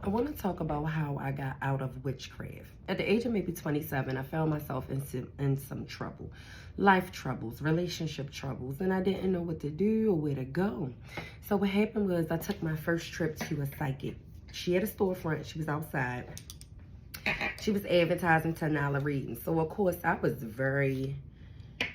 I want to talk about how I got out of witchcraft. At the age of maybe 27, I found myself in some trouble. Life troubles, relationship troubles, and I didn't know what to do or where to go. So what happened was I took my first trip to a psychic. She had a storefront. She was outside. She was advertising $10 readings. So, of course, I was very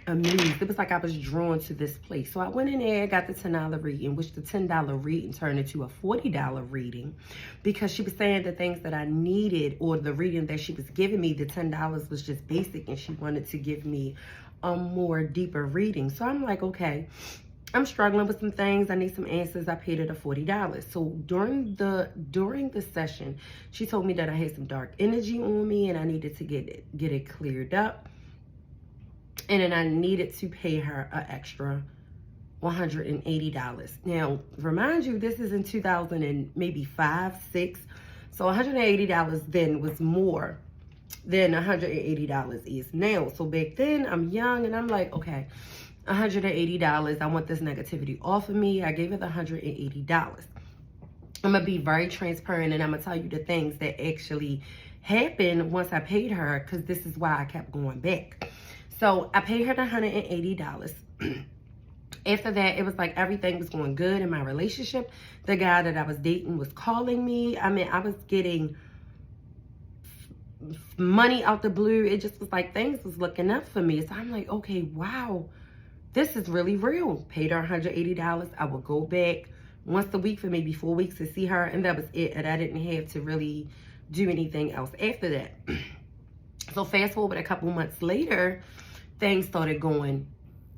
amused. It was like I was drawn to this place. So I went in there, got the $10 reading, which the $10 reading turned into a $40 reading because she was saying the things that I needed, or the reading that she was giving me, the $10 was just basic, and she wanted to give me a more deeper reading. So I'm like, okay, I'm struggling with some things. I need some answers. I paid her the $40. So during the session, she told me that I had some dark energy on me and I needed to get it cleared up. And then I needed to pay her an extra $180. Now, remind you, this is in 2000 and maybe 5, 6. So $180 then was more than $180 is now. So back then, I'm young and I'm like, okay, $180. I want this negativity off of me. I gave her the $180. I'm going to be very transparent and I'm going to tell you the things that actually happened once I paid her, because this is why I kept going back. So I paid her the $180. After that, it was like everything was going good in my relationship. The guy that I was dating was calling me. I mean, I was getting money out the blue. It just was like things was looking up for me. So I'm like, okay, wow, this is really real. Paid her $180. I would go back once a week for maybe 4 weeks to see her, and that was it. And I didn't have to really do anything else after that. So fast forward a couple months later, things started going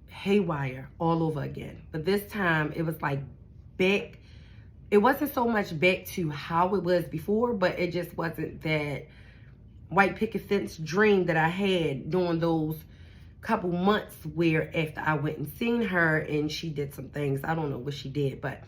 haywire all over again. But this time it was like back. It wasn't so much back to how it was before, but it just wasn't that white picket fence dream that I had during those couple months where after I went and seen her and she did some things. I don't know what she did, but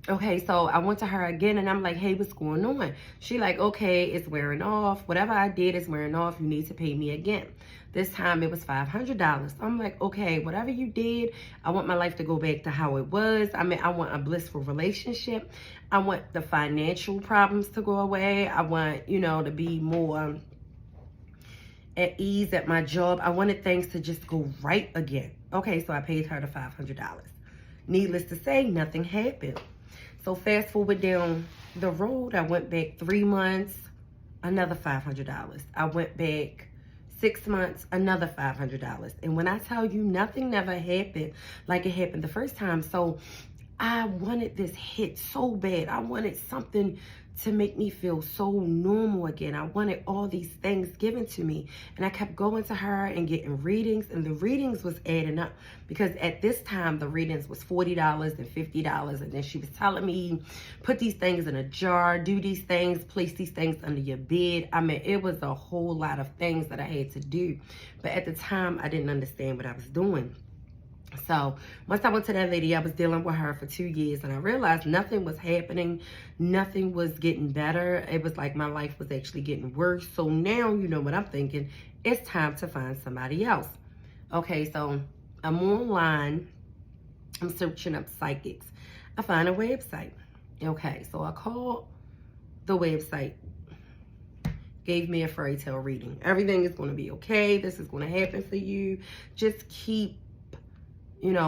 okay, so I went to her again and I'm like, hey, what's going on? She like, okay, it's wearing off. Whatever I did is wearing off. You need to pay me again. This time it was $500. I'm like, okay, whatever you did, I want my life to go back to how it was. I mean, I want a blissful relationship. I want the financial problems to go away. I want, to be more at ease at my job. I wanted things to just go right again. Okay, so I paid her the $500. Needless to say, nothing happened. So fast forward down the road, I went back 3 months, another $500. I went back 6 months, another $500. And when I tell you, nothing never happened like it happened the first time. So I wanted this hit so bad. I wanted something to make me feel so normal again. I wanted all these things given to me. And I kept going to her and getting readings, and the readings was adding up, because at this time the readings was $40 and $50. And then she was telling me, put these things in a jar, do these things, place these things under your bed. I mean, it was a whole lot of things that I had to do. But at the time, I didn't understand what I was doing. So once I went to that lady, I was dealing with her for 2 years, and I realized nothing was happening. Nothing was getting better. It was like my life was actually getting worse. So now, you know what I'm thinking, it's time to find somebody else. Okay, so I'm online. I'm searching up psychics. I find a website. Okay, so I called the website. Gave me a fairy tale reading. Everything is going to be okay. This is going to happen for you. Just keep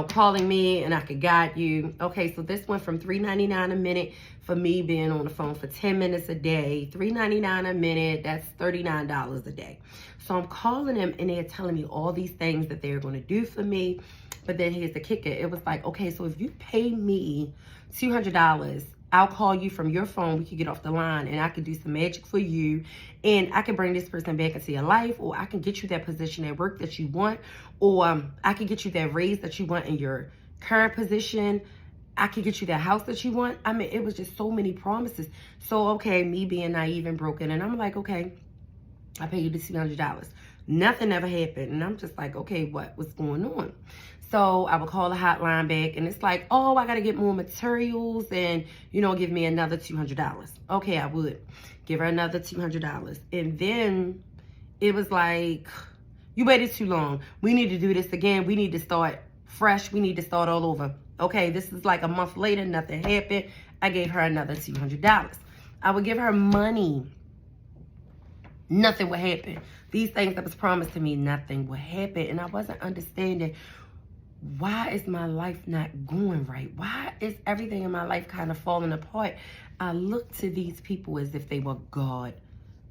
calling me and I could guide you. Okay, so this went from $3.99 a minute for me being on the phone for 10 minutes a day. $3.99 a minute, that's $39 a day. So I'm calling them and they're telling me all these things that they're going to do for me. But then here's the kicker. It was like, okay, so if you pay me $200, I'll call you from your phone. We could get off the line and I could do some magic for you. And I can bring this person back into your life, or I can get you that position at work that you want, or I can get you that raise that you want in your current position. I can get you that house that you want. I mean, it was just so many promises. So, okay, me being naive and broken. And I'm like, okay, I pay you the $200. Nothing ever happened. And I'm just like, okay, what's going on? So I would call the hotline back and it's like, oh, I got to get more materials and, give me another $200. Okay, I would give her another $200. And then it was like, you waited too long. We need to do this again. We need to start fresh. We need to start all over. Okay, this is like a month later. Nothing happened. I gave her another $200. I would give her money. Nothing would happen. These things that was promised to me, nothing would happen. And I wasn't understanding, why is my life not going right? Why is everything in my life kind of falling apart? I looked to these people as if they were God.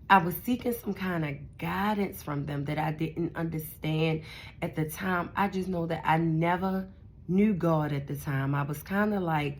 I was seeking some kind of guidance from them that I didn't understand at the time. I just know that I never knew God at the time. I was kind of like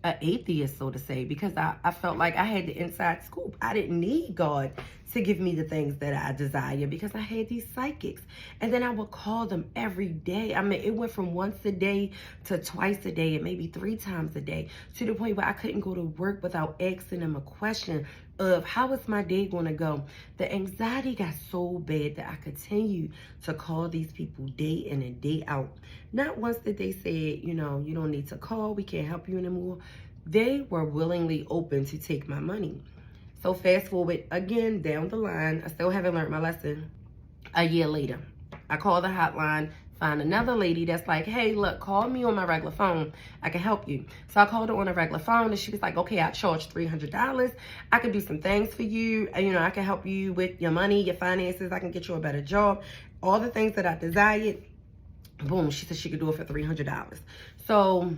an atheist, so to say, because I felt like I had the inside scoop. I didn't need God to give me the things that I desire because I had these psychics. And then I would call them every day. I mean, it went from once a day to twice a day and maybe 3 times a day, to the point where I couldn't go to work without asking them a question of how is my day going to go. The anxiety got so bad that I continued to call these people day in and day out. Not once did they say, you know, you don't need to call, we can't help you anymore. They were willingly open to take my money. So fast forward again down the line, I still haven't learned my lesson. A year later, I call the hotline, find another lady that's like, hey, look, call me on my regular phone. I can help you. So I called her on a regular phone, and she was like, okay, I charge $300. I can do some things for you. You know, I can help you with your money, your finances. I can get you a better job. All the things that I desired. Boom, she said she could do it for $300. So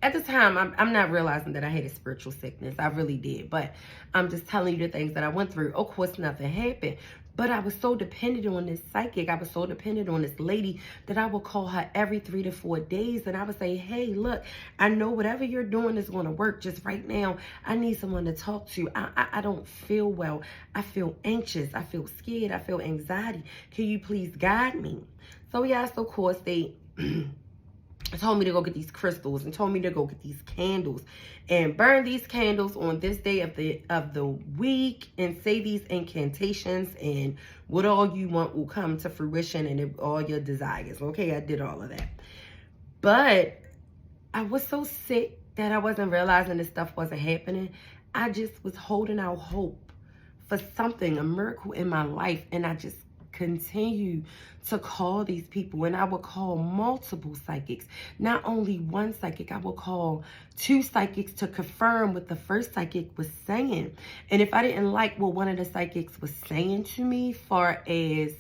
at the time, I'm not realizing that I had a spiritual sickness. I really did. But I'm just telling you the things that I went through. Of course, nothing happened. But I was so dependent on this psychic. I was so dependent on this lady that I would call her every 3 to 4 days. And I would say, hey, look, I know whatever you're doing is going to work. Just right now, I need someone to talk to. I don't feel well. I feel anxious. I feel scared. I feel anxiety. Can you please guide me? So yes, of course, they told me to go get these crystals and told me to go get these candles and burn these candles on this day of the week and say these incantations, and what all you want will come to fruition, and all your desires. Okay, I did all of that. But I was so sick that I wasn't realizing this stuff wasn't happening. I just was holding out hope for something, a miracle in my life, and I just continue to call these people, and I would call multiple psychics, not only one psychic. I would call 2 psychics to confirm what the first psychic was saying. And if I didn't like what one of the psychics was saying to me, far as,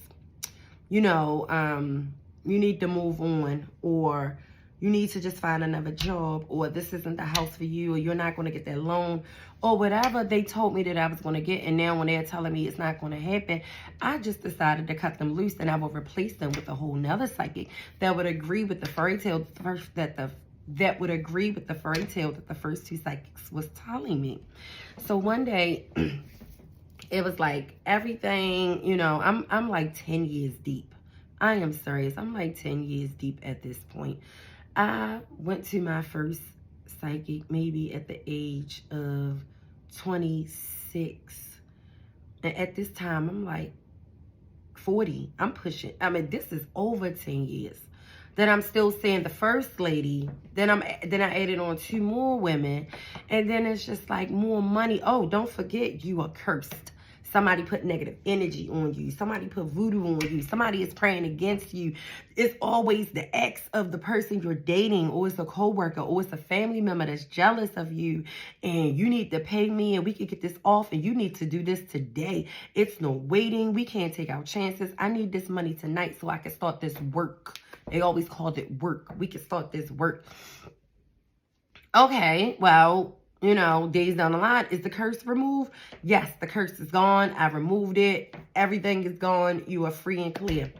you know, you need to move on, or you need to just find another job, or this isn't the house for you, or you're not going to get that loan, or whatever they told me that I was going to get. And now when they're telling me it's not going to happen, I just decided to cut them loose, and I will replace them with a whole nother psychic that would agree with the fairy tale that would agree with the fairy tale that the first 2 psychics was telling me. So one day, it was like everything, you know, I'm like 10 years deep. I am serious. I'm like 10 years deep at this point. I went to my first psychic maybe at the age of 26. And at this time, I'm like 40. I'm pushing. I mean, this is over 10 years. Then I'm still seeing the first lady. Then I added on 2 more women. And then it's just like more money. Oh, don't forget, you are cursed. Somebody put negative energy on you. Somebody put voodoo on you. Somebody is praying against you. It's always the ex of the person you're dating, or it's a coworker, or it's a family member that's jealous of you, and you need to pay me and we can get this off, and you need to do this today. It's no waiting. We can't take our chances. I need this money tonight so I can start this work. They always called it work. We can start this work. Okay, well, you know, days down the line, is the curse removed? Yes, the curse is gone. I removed it. Everything is gone. You are free and clear.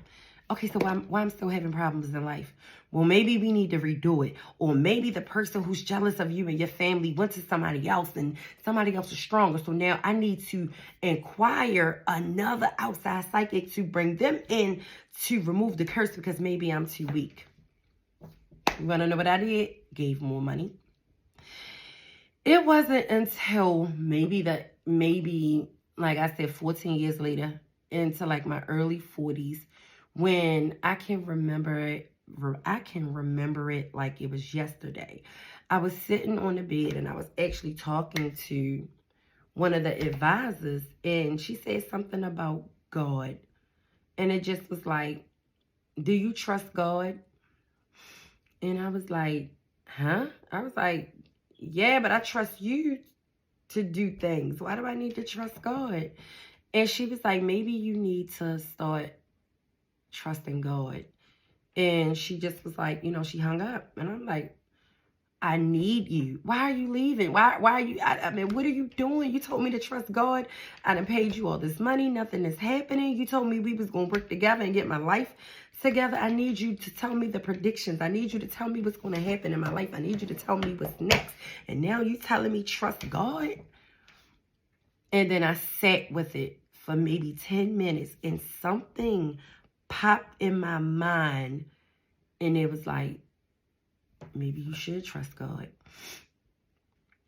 Okay, so why I'm still having problems in life? Well, maybe we need to redo it. Or maybe the person who's jealous of you and your family went to somebody else, and somebody else is stronger. So now I need to inquire another outside psychic to bring them in to remove the curse, because maybe I'm too weak. You want to know what I did? Gave more money. It wasn't until maybe, like I said, 14 years later, into like my early 40s, when I can remember it like it was yesterday. I was sitting on the bed, and I was actually talking to one of the advisors, and she said something about God. And it just was like, do you trust God? And I was like, huh? I was like, yeah, but I trust you to do things? Why do I need to trust God? And she was like, maybe you need to start trusting God. And she just was like, she hung up. And I'm like, I need you. Why are you leaving? Why are you, I mean, what are you doing? You told me to trust God. I done paid you all this money. Nothing is happening. You told me we was going to work together and get my life together. I need you to tell me the predictions. I need you to tell me what's going to happen in my life. I need you to tell me what's next. And now you telling me trust God? And then I sat with it for maybe 10 minutes and something popped in my mind. And it was like, maybe you should trust God.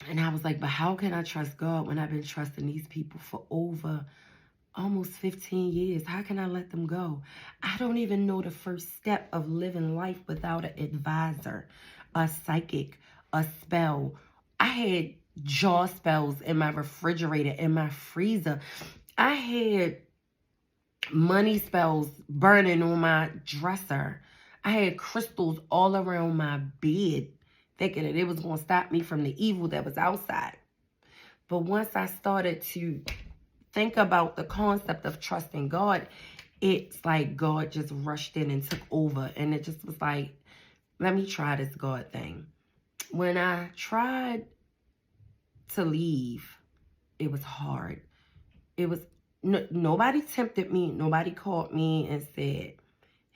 And I was like, but how can I trust God when I've been trusting these people for over almost 15 years? How can I let them go? I don't even know the first step of living life without an advisor, a psychic, a spell. I had jaw spells in my refrigerator, in my freezer. I had money spells burning on my dresser. I had crystals all around my bed, thinking that it was going to stop me from the evil that was outside. But once I started to think about the concept of trusting God, it's like God just rushed in and took over. And it just was like, let me try this God thing. When I tried to leave, it was hard. It was, nobody tempted me. Nobody called me and said,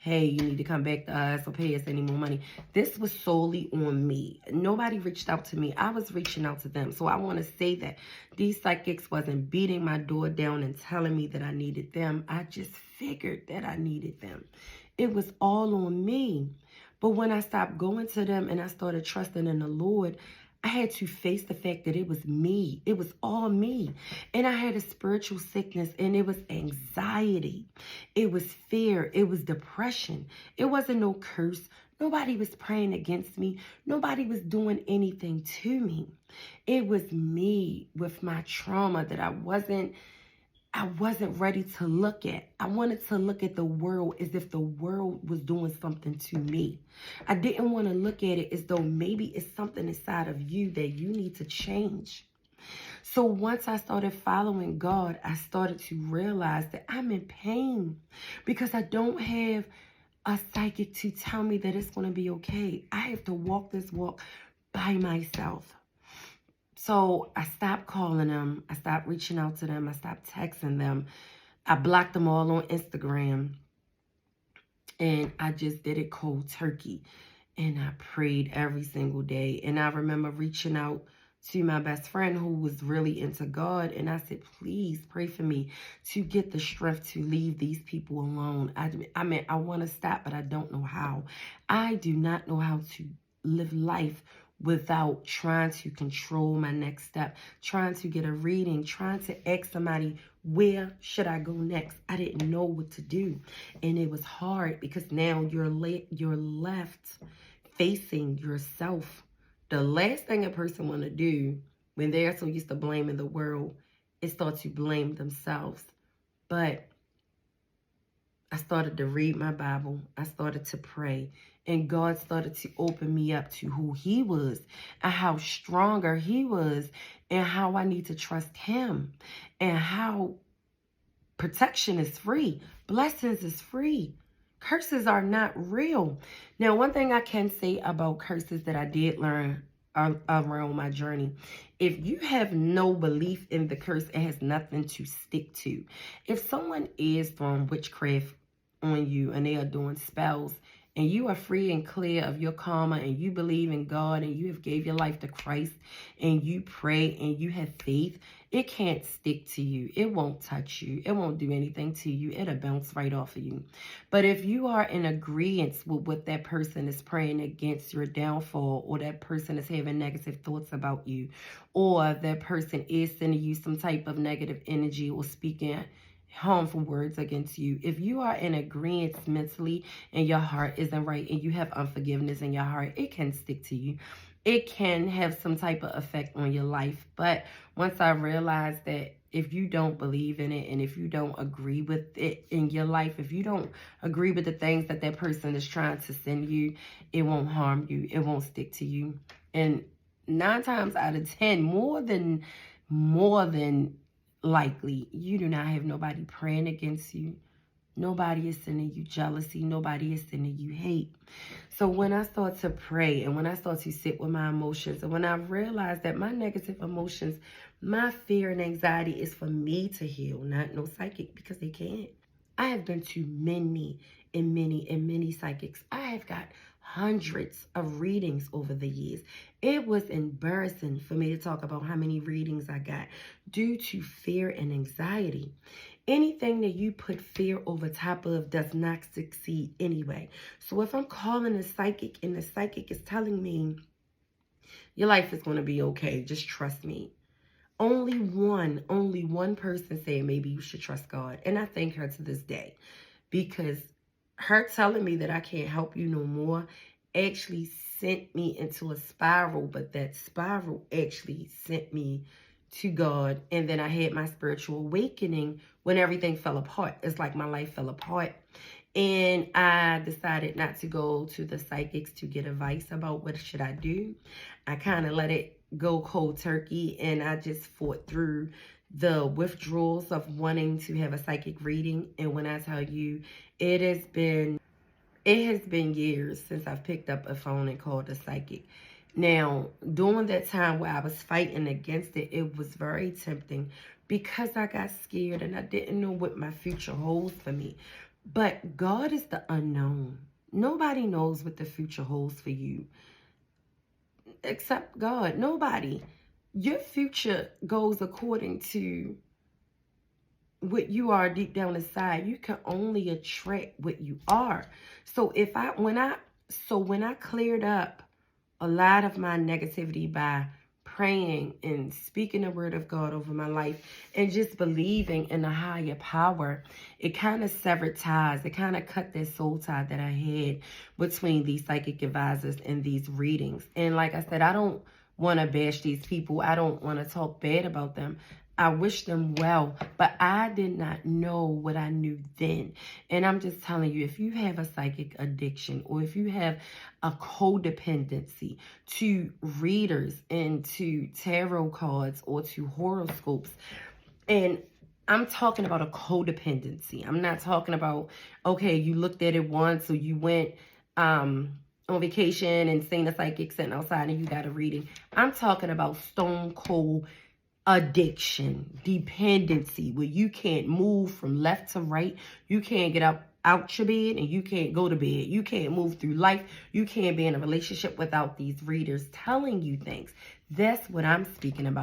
hey, you need to come back to us or pay us any more money. This was solely on me. Nobody reached out to me. I was reaching out to them. So I want to say that these psychics wasn't beating my door down and telling me that I needed them. I just figured that I needed them. It was all on me. But when I stopped going to them and I started trusting in the Lord, I had to face the fact that it was me. It was all me. And I had a spiritual sickness, and it was anxiety. It was fear. It was depression. It wasn't no curse. Nobody was praying against me. Nobody was doing anything to me. It was me with my trauma that I wasn't ready to look at. I wanted to look at the world as if the world was doing something to me. I didn't want to look at it as though maybe it's something inside of you that you need to change. So once I started following God, I started to realize that I'm in pain because I don't have a psychic to tell me that it's going to be okay. I have to walk this walk by myself. So I stopped calling them. I stopped reaching out to them. I stopped texting them. I blocked them all on Instagram. And I just did it cold turkey. And I prayed every single day. And I remember reaching out to my best friend who was really into God. And I said, please pray for me to get the strength to leave these people alone. I mean, I want to stop, but I don't know how. I do not know how to live life without trying to control my next step, trying to get a reading, trying to ask somebody, where should I go next? I didn't know what to do. And it was hard because now you're left facing yourself. The last thing a person want to do when they're so used to blaming the world is start to blame themselves. But I started to read my Bible. I started to pray. And God started to open me up to who he was and how stronger he was and how I need to trust him and how protection is free. Blessings is free. Curses are not real. Now, one thing I can say about curses that I did learn around my journey, if you have no belief in the curse, it has nothing to stick to. If someone is throwing witchcraft on you and they are doing spells, and you are free and clear of your karma, and you believe in God, and you have gave your life to Christ, and you pray, and you have faith, it can't stick to you. It won't touch you. It won't do anything to you. It'll bounce right off of you. But if you are in agreement with what that person is praying against your downfall, or that person is having negative thoughts about you, or that person is sending you some type of negative energy or speaking harmful words against you, if you are in agreement mentally and your heart isn't right and you have unforgiveness in your heart, it can stick to you. It can have some type of effect on your life. But once I realized that if you don't believe in it and if you don't agree with it in your life, if you don't agree with the things that that person is trying to send you, it won't harm you. It won't stick to you. And 9 times out of 10, more than more than likely, you do not have nobody praying against you. Nobody is sending you jealousy. Nobody is sending you hate. So when I start to pray and when I start to sit with my emotions and when I realize that my negative emotions, my fear and anxiety is for me to heal, not no psychic, because they can't. I have been to many and many and many psychics. I have got hundreds of readings over the years. It was embarrassing for me to talk about how many readings I got due to fear and anxiety. Anything that you put fear over top of does not succeed anyway. So if I'm calling a psychic and the psychic is telling me, your life is going to be okay, just trust me. Only one person said maybe you should trust God. And I thank her to this day, because her telling me that I can't help you no more actually sent me into a spiral, but that spiral actually sent me to God. And then I had my spiritual awakening when everything fell apart. It's like my life fell apart. And I decided not to go to the psychics to get advice about what should I do. I kind of let it go cold turkey, and I just fought through the withdrawals of wanting to have a psychic reading. And when I tell you, it has been years since I've picked up a phone and called a psychic. Now, during that time where I was fighting against it, it was very tempting because I got scared and I didn't know what my future holds for me. But God is the unknown. Nobody knows what the future holds for you except God. Nobody. Your future goes according to what you are deep down inside. You can only attract what you are. So when I cleared up a lot of my negativity by praying and speaking the word of God over my life and just believing in a higher power, it kind of severed ties. It kind of cut that soul tie that I had between these psychic advisors and these readings. And like I said, I don't want to bash these people. I don't want to talk bad about them. I wish them well, but I did not know what I knew then. And I'm just telling you, if you have a psychic addiction or if you have a codependency to readers and to tarot cards or to horoscopes, and I'm talking about a codependency. I'm not talking about, okay, you looked at it once or you went on vacation and seen a psychic sitting outside and you got a reading. I'm talking about stone cold addiction, dependency, where you can't move from left to right. You can't get up out your bed and you can't go to bed. You can't move through life. You can't be in a relationship without these readers telling you things. That's what I'm speaking about.